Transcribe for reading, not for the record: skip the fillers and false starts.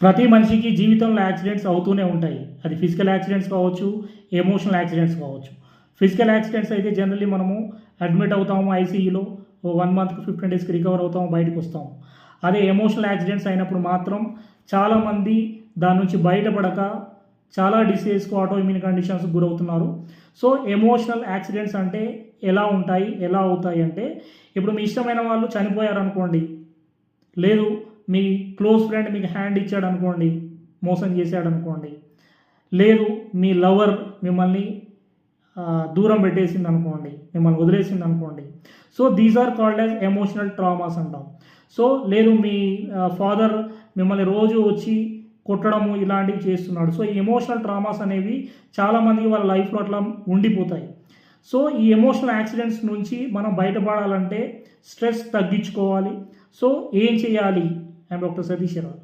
ప్రతి మనిషికి జీవితంలో యాక్సిడెంట్స్ అవుతూనే ఉంటాయి. అది ఫిజికల్ యాక్సిడెంట్స్ కావచ్చు, ఎమోషనల్ యాక్సిడెంట్స్ కావచ్చు. ఫిజికల్ యాక్సిడెంట్స్ అయితే జనరల్లీ మనము అడ్మిట్ అవుతాము ఐసీయూలో. 1 మంత్‌కి 15 డేస్‌కి రికవర్ అవుతాము, బయటకొస్తాము. అదే ఎమోషనల్ యాక్సిడెంట్స్ అయినప్పుడు మాత్రం చాలామంది దాని నుంచి బయటపడక చాలా డిసీజెస్‌కు, ఆటోఇమ్యూన్ కండిషన్స్‌కి గురవుతున్నారు. సో, ఎమోషనల్ యాక్సిడెంట్స్ అంటే ఎలా ఉంటాయి? ఎలా అవుతాయి అంటే, ఇప్పుడు మీ ఇష్టమైన వాళ్ళు చనిపోయారనుకోండి, లేదు మీ క్లోజ్ ఫ్రెండ్ మీకు హ్యాండ్ ఇచ్చాడనుకోండి, మోసం చేశాడనుకోండి, లేదు మీ లవర్ మిమ్మల్ని దూరం పెట్టేసిందనుకోండి, మిమ్మల్ని వదిలేసిందనుకోండి. So, these are called as emotional traumas అంటాం. సో, లేదు మీ ఫాదర్ మిమ్మల్ని రోజు వచ్చి కొట్టడము ఇలాంటివి చేస్తున్నాడు. సో, ఈ ఎమోషనల్ ట్రామాస్ అనేవి చాలామందికి వాళ్ళ లైఫ్‌లో అట్లా ఉండిపోతాయి. సో, ఈ ఎమోషనల్ యాక్సిడెంట్స్ నుంచి మనం బయటపడాలంటే స్ట్రెస్ తగ్గించుకోవాలి. సో, ఏం చేయాలి? I'm doctor Satish Rao.